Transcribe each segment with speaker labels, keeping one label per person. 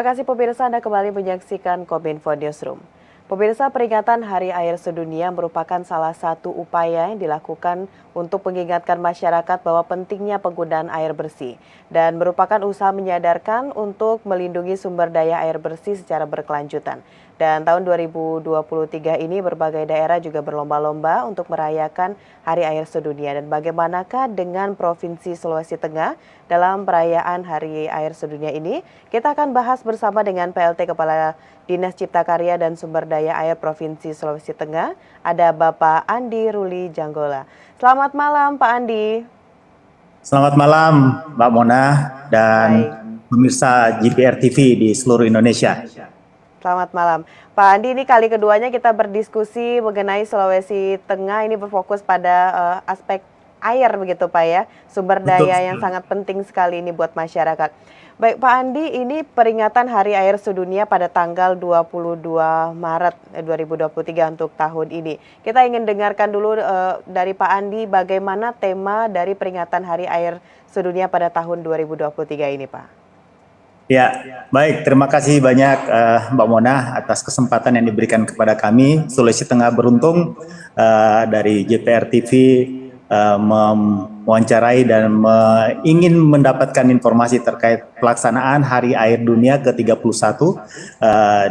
Speaker 1: kasih pemirsa, Anda kembali menyaksikan Kominfo Newsroom. Pemirsa, peringatan Hari Air Sedunia merupakan salah satu upaya yang dilakukan untuk mengingatkan masyarakat bahwa pentingnya penggunaan air bersih dan merupakan usaha menyadarkan untuk melindungi sumber daya air bersih secara berkelanjutan. Dan tahun 2023 ini berbagai daerah juga berlomba-lomba untuk merayakan Hari Air Sedunia. Dan bagaimanakah dengan Provinsi Sulawesi Tengah dalam perayaan Hari Air Sedunia ini? Kita akan bahas bersama dengan PLT Kepala Dinas Cipta Karya dan Sumber Daya Air Provinsi Sulawesi Tengah, ada Bapak Andi Ruli Janggola. Selamat malam Pak Andi.
Speaker 2: Selamat malam Mbak Mona dan pemirsa GPR TV di seluruh Indonesia.
Speaker 1: Selamat malam. Pak Andi, ini kali keduanya kita berdiskusi mengenai Sulawesi Tengah, ini berfokus pada aspek air begitu Pak ya, sumber daya yang sangat penting sekali ini buat masyarakat. Baik Pak Andi, ini peringatan Hari Air Sedunia pada tanggal 22 Maret 2023 untuk tahun ini. Kita ingin dengarkan dulu dari Pak Andi bagaimana tema dari peringatan Hari Air Sedunia pada tahun 2023 ini Pak.
Speaker 2: Ya, baik. Terima kasih banyak Mbak Mona atas kesempatan yang diberikan kepada kami. Sulawesi Tengah beruntung dari JPR TV mewawancarai dan ingin mendapatkan informasi terkait pelaksanaan Hari Air Dunia ke-31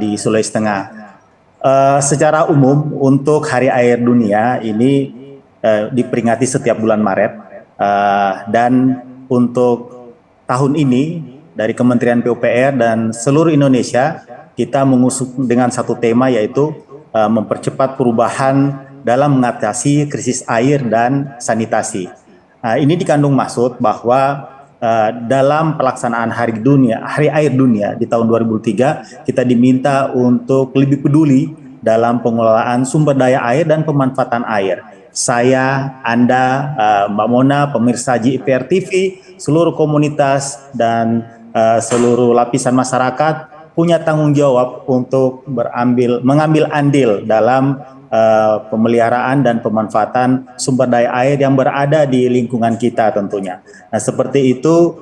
Speaker 2: di Sulawesi Tengah. Secara umum untuk Hari Air Dunia ini diperingati setiap bulan Maret dan untuk tahun ini dari Kementerian PUPR dan seluruh Indonesia kita mengusung dengan satu tema, yaitu mempercepat perubahan dalam mengatasi krisis air dan sanitasi. Ini dikandung maksud bahwa dalam pelaksanaan Hari Air Dunia di tahun 2003 kita diminta untuk lebih peduli dalam pengelolaan sumber daya air dan pemanfaatan air. Saya, Anda, Mbak Mona, pemirsa GPR TV, seluruh komunitas dan seluruh lapisan masyarakat punya tanggung jawab untuk mengambil andil dalam pemeliharaan dan pemanfaatan sumber daya air yang berada di lingkungan kita tentunya. Nah, seperti itu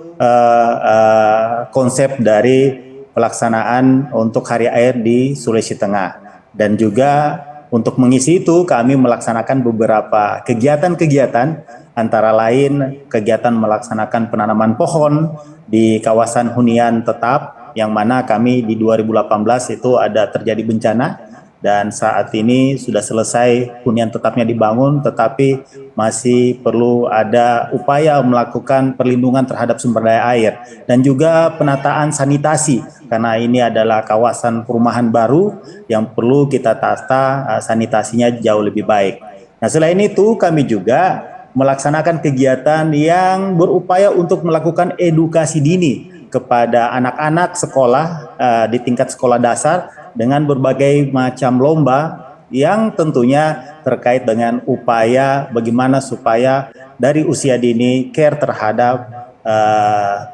Speaker 2: konsep dari pelaksanaan untuk Hari Air di Sulawesi Tengah. Dan juga untuk mengisi itu kami melaksanakan beberapa kegiatan-kegiatan, antara lain kegiatan melaksanakan penanaman pohon di kawasan hunian tetap, yang mana kami di 2018 itu ada terjadi bencana dan saat ini sudah selesai hunian tetapnya dibangun, tetapi masih perlu ada upaya melakukan perlindungan terhadap sumber daya air dan juga penataan sanitasi, karena ini adalah kawasan perumahan baru yang perlu kita tata sanitasinya jauh lebih baik. Nah, selain itu kami juga melaksanakan kegiatan yang berupaya untuk melakukan edukasi dini kepada anak-anak sekolah di tingkat sekolah dasar dengan berbagai macam lomba yang tentunya terkait dengan upaya bagaimana supaya dari usia dini care terhadap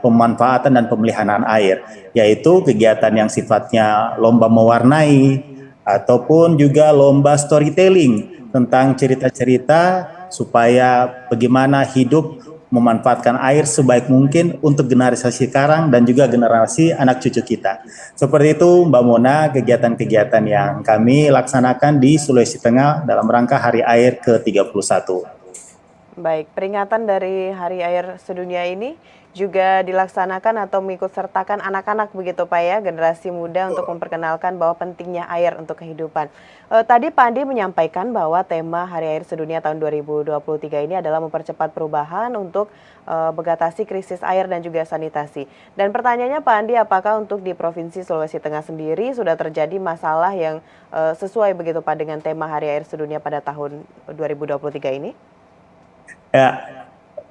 Speaker 2: pemanfaatan dan pemeliharaan air, yaitu kegiatan yang sifatnya lomba mewarnai ataupun juga lomba storytelling tentang cerita-cerita supaya bagaimana hidup memanfaatkan air sebaik mungkin untuk generasi sekarang dan juga generasi anak cucu kita. Seperti itu Mbak Mona, kegiatan-kegiatan yang kami laksanakan di Sulawesi Tengah dalam rangka Hari Air ke-31.
Speaker 1: Baik, peringatan dari Hari Air Sedunia ini juga dilaksanakan atau mengikut sertakan anak-anak begitu Pak ya, generasi muda untuk memperkenalkan bahwa pentingnya air untuk kehidupan. Tadi Pak Andi menyampaikan bahwa tema Hari Air Sedunia tahun 2023 ini adalah mempercepat perubahan untuk mengatasi krisis air dan juga sanitasi. Dan pertanyaannya Pak Andi, apakah untuk di Provinsi Sulawesi Tengah sendiri sudah terjadi masalah yang sesuai begitu Pak dengan tema Hari Air Sedunia pada tahun 2023 ini?
Speaker 2: Ya,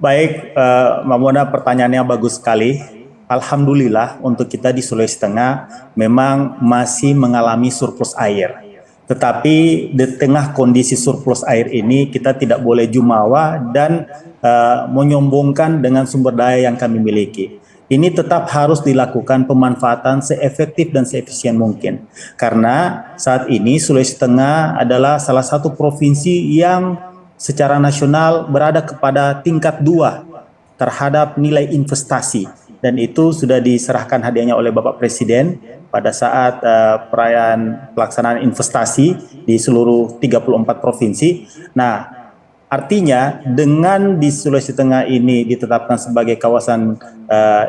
Speaker 2: baik Mbak Mona, pertanyaannya bagus sekali. Alhamdulillah untuk kita di Sulawesi Tengah memang masih mengalami surplus air. Tetapi di tengah kondisi surplus air ini kita tidak boleh jumawa dan menyombongkan dengan sumber daya yang kami miliki. Ini tetap harus dilakukan pemanfaatan seefektif dan seefisien mungkin. Karena saat ini Sulawesi Tengah adalah salah satu provinsi yang secara nasional berada kepada tingkat 2 terhadap nilai investasi dan itu sudah diserahkan hadiahnya oleh Bapak Presiden pada saat perayaan pelaksanaan investasi di seluruh 34 provinsi. Nah, artinya dengan di Sulawesi Tengah ini ditetapkan sebagai kawasan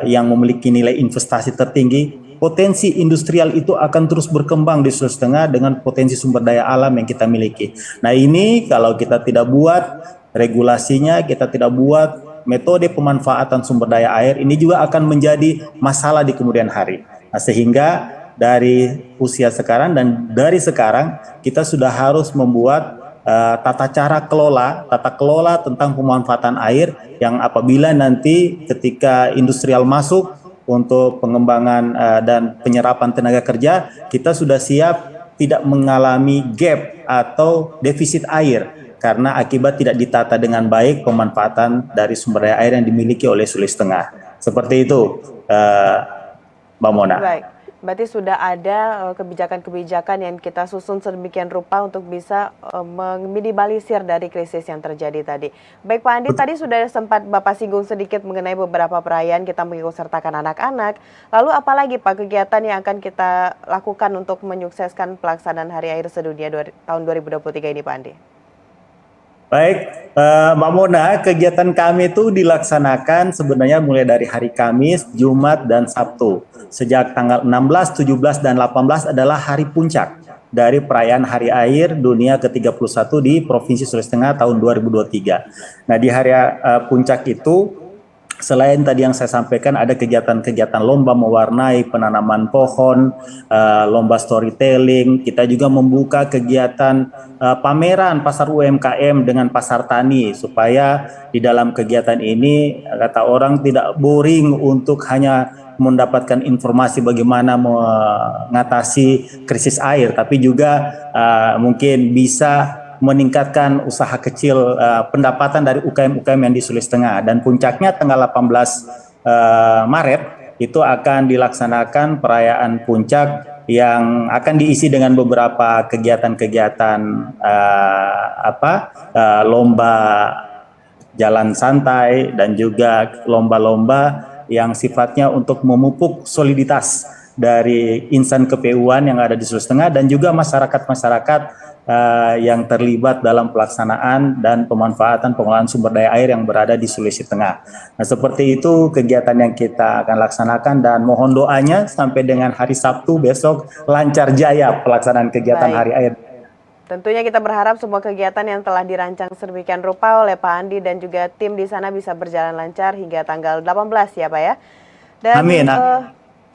Speaker 2: yang memiliki nilai investasi tertinggi, potensi industrial itu akan terus berkembang di Sulawesi Tengah dengan potensi sumber daya alam yang kita miliki. Nah, ini kalau kita tidak buat regulasinya, kita tidak buat metode pemanfaatan sumber daya air, ini juga akan menjadi masalah di kemudian hari. Nah, sehingga dari usia sekarang dan dari sekarang kita sudah harus membuat tata kelola tentang pemanfaatan air yang apabila nanti ketika industrial masuk untuk pengembangan dan penyerapan tenaga kerja, kita sudah siap tidak mengalami gap atau defisit air karena akibat tidak ditata dengan baik pemanfaatan dari sumber daya air yang dimiliki oleh Sulawesi Tengah. Seperti itu, Mbak Mona.
Speaker 1: Baik. Berarti sudah ada kebijakan-kebijakan yang kita susun sedemikian rupa untuk bisa meminimalisir dari krisis yang terjadi tadi. Baik Pak Andi, tadi sudah sempat Bapak singgung sedikit mengenai beberapa perayaan kita mengikutsertakan anak-anak. Lalu apalagi Pak kegiatan yang akan kita lakukan untuk menyukseskan pelaksanaan Hari Air Sedunia tahun 2023 ini Pak Andi?
Speaker 2: Baik, Mbak Mona, kegiatan kami itu dilaksanakan sebenarnya mulai dari hari Kamis, Jumat, dan Sabtu. Sejak tanggal 16, 17, dan 18 adalah hari puncak dari perayaan Hari Air Dunia ke-31 di Provinsi Sulawesi Tengah tahun 2023. Nah, di hari puncak itu, selain tadi yang saya sampaikan ada kegiatan-kegiatan lomba mewarnai penanaman pohon, lomba storytelling, kita juga membuka kegiatan pameran pasar UMKM dengan pasar tani supaya di dalam kegiatan ini kata orang tidak boring untuk hanya mendapatkan informasi bagaimana mengatasi krisis air, tapi juga mungkin bisa meningkatkan usaha kecil pendapatan dari UKM-UKM yang di Sulawesi Tengah. Dan puncaknya tanggal 18 Maret itu akan dilaksanakan perayaan puncak yang akan diisi dengan beberapa kegiatan-kegiatan lomba jalan santai dan juga lomba-lomba yang sifatnya untuk memupuk soliditas dari insan KPU-an yang ada di Sulawesi Tengah dan juga masyarakat-masyarakat yang terlibat dalam pelaksanaan dan pemanfaatan pengelolaan sumber daya air yang berada di Sulawesi Tengah. Nah, seperti itu kegiatan yang kita akan laksanakan dan mohon doanya sampai dengan hari Sabtu besok lancar jaya pelaksanaan kegiatan Hari Air.
Speaker 1: Tentunya kita berharap semua kegiatan yang telah dirancang sedemikian rupa oleh Pak Andi dan juga tim di sana bisa berjalan lancar hingga tanggal 18 ya Pak ya. Dan,
Speaker 2: amin.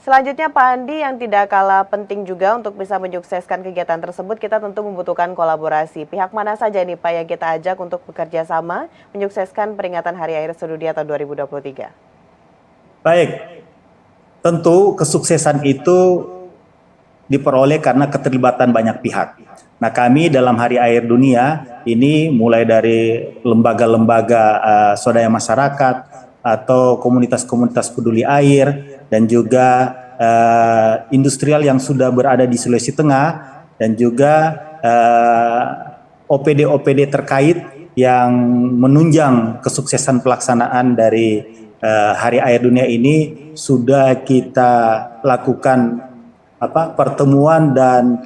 Speaker 1: Selanjutnya Pak Andi, yang tidak kalah penting juga untuk bisa menyukseskan kegiatan tersebut, kita tentu membutuhkan kolaborasi. Pihak mana saja nih Pak yang kita ajak untuk bekerja sama menyukseskan peringatan Hari Air Sedunia tahun 2023?
Speaker 2: Baik, tentu kesuksesan itu diperoleh karena keterlibatan banyak pihak. Nah, kami dalam Hari Air Dunia ini mulai dari lembaga-lembaga swadaya masyarakat atau komunitas-komunitas peduli air, dan juga industrial yang sudah berada di Sulawesi Tengah, dan juga OPD-OPD terkait yang menunjang kesuksesan pelaksanaan dari Hari Air Dunia ini sudah kita lakukan pertemuan dan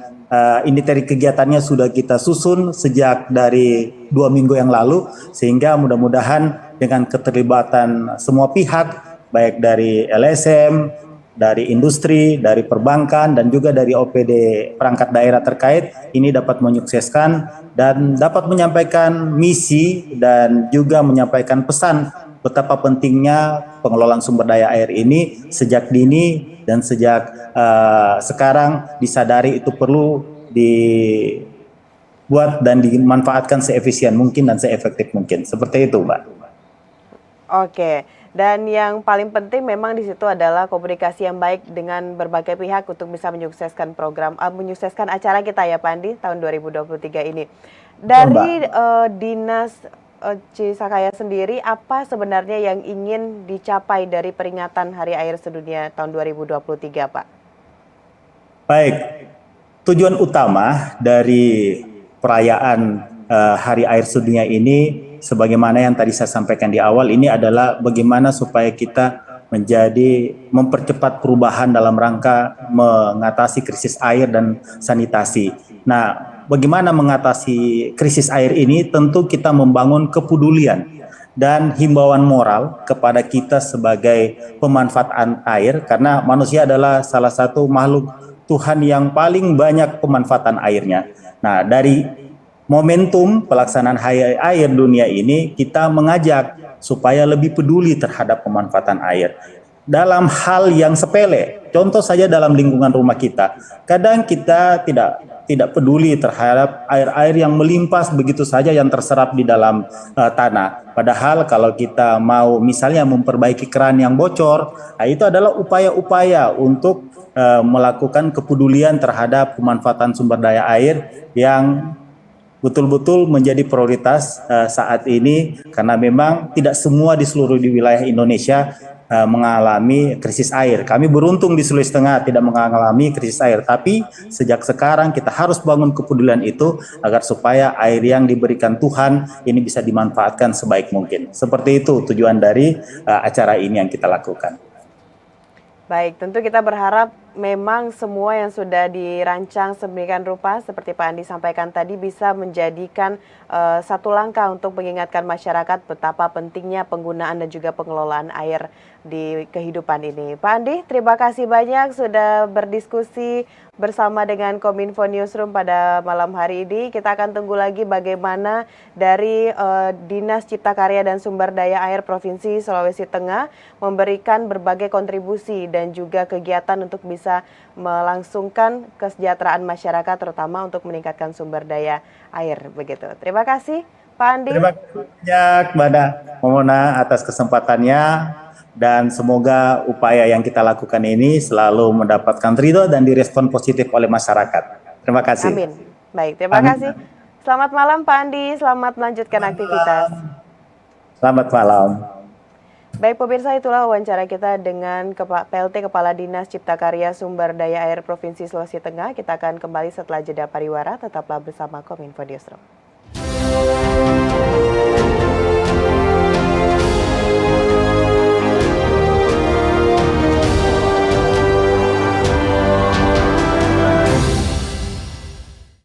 Speaker 2: ini dari kegiatannya sudah kita susun sejak dari 2 minggu yang lalu, sehingga mudah-mudahan dengan keterlibatan semua pihak baik dari LSM, dari industri, dari perbankan, dan juga dari OPD perangkat daerah terkait, ini dapat menyukseskan dan dapat menyampaikan misi dan juga menyampaikan pesan betapa pentingnya pengelolaan sumber daya air ini sejak dini dan sejak sekarang disadari itu perlu dibuat dan dimanfaatkan seefisien mungkin dan seefektif mungkin. Seperti itu, Mbak.
Speaker 1: Oke. Dan yang paling penting memang di situ adalah komunikasi yang baik dengan berbagai pihak untuk bisa menyukseskan menyukseskan acara kita ya Pak Andi tahun 2023 ini. Dari Dinas Cisakaya sendiri, apa sebenarnya yang ingin dicapai dari peringatan Hari Air Sedunia tahun 2023 Pak?
Speaker 2: Baik, tujuan utama dari perayaan Hari Air Sedunia ini, sebagaimana yang tadi saya sampaikan di awal, ini adalah bagaimana supaya kita menjadi mempercepat perubahan dalam rangka mengatasi krisis air dan sanitasi. Nah, bagaimana mengatasi krisis air ini? Tentu kita membangun kepedulian dan himbauan moral kepada kita sebagai pemanfaat air, karena manusia adalah salah satu makhluk Tuhan yang paling banyak pemanfaatan airnya. Nah, dari momentum pelaksanaan Hari Air Dunia ini, kita mengajak supaya lebih peduli terhadap pemanfaatan air. Dalam hal yang sepele, contoh saja dalam lingkungan rumah kita, kadang kita tidak peduli terhadap air-air yang melimpah begitu saja yang terserap di dalam tanah. Padahal kalau kita mau misalnya memperbaiki keran yang bocor, itu adalah upaya-upaya untuk melakukan kepedulian terhadap pemanfaatan sumber daya air yang betul-betul menjadi prioritas saat ini, karena memang tidak semua di seluruh wilayah Indonesia mengalami krisis air. Kami beruntung di Sulawesi Tengah tidak mengalami krisis air, tapi sejak sekarang kita harus bangun kepedulian itu agar supaya air yang diberikan Tuhan ini bisa dimanfaatkan sebaik mungkin. Seperti itu tujuan dari acara ini yang kita lakukan.
Speaker 1: Baik, tentu kita berharap memang semua yang sudah dirancang sedemikian rupa seperti Pak Andi sampaikan tadi bisa menjadikan satu langkah untuk mengingatkan masyarakat betapa pentingnya penggunaan dan juga pengelolaan air di kehidupan ini. Pak Andi, terima kasih banyak sudah berdiskusi bersama dengan Kominfo Newsroom pada malam hari ini. Kita akan tunggu lagi bagaimana dari Dinas Cipta Karya dan Sumber Daya Air Provinsi Sulawesi Tengah memberikan berbagai kontribusi dan juga kegiatan untuk bisa melangsungkan kesejahteraan masyarakat, terutama untuk meningkatkan sumber daya air. Begitu. Terima kasih, Pak Andi.
Speaker 2: Terima kasih banyak, Mbak Momona, atas kesempatannya. Dan semoga upaya yang kita lakukan ini selalu mendapatkan ridho dan direspon positif oleh masyarakat. Terima kasih.
Speaker 1: Amin. Baik, terima kasih. Selamat malam Pak Andi, selamat melanjutkan aktivitas.
Speaker 2: Selamat malam.
Speaker 1: Baik pemirsa, itulah wawancara kita dengan PLT Kepala Dinas Cipta Karya Sumber Daya Air Provinsi Sulawesi Tengah. Kita akan kembali setelah jeda pariwara, tetaplah bersama Kominfo Newsroom.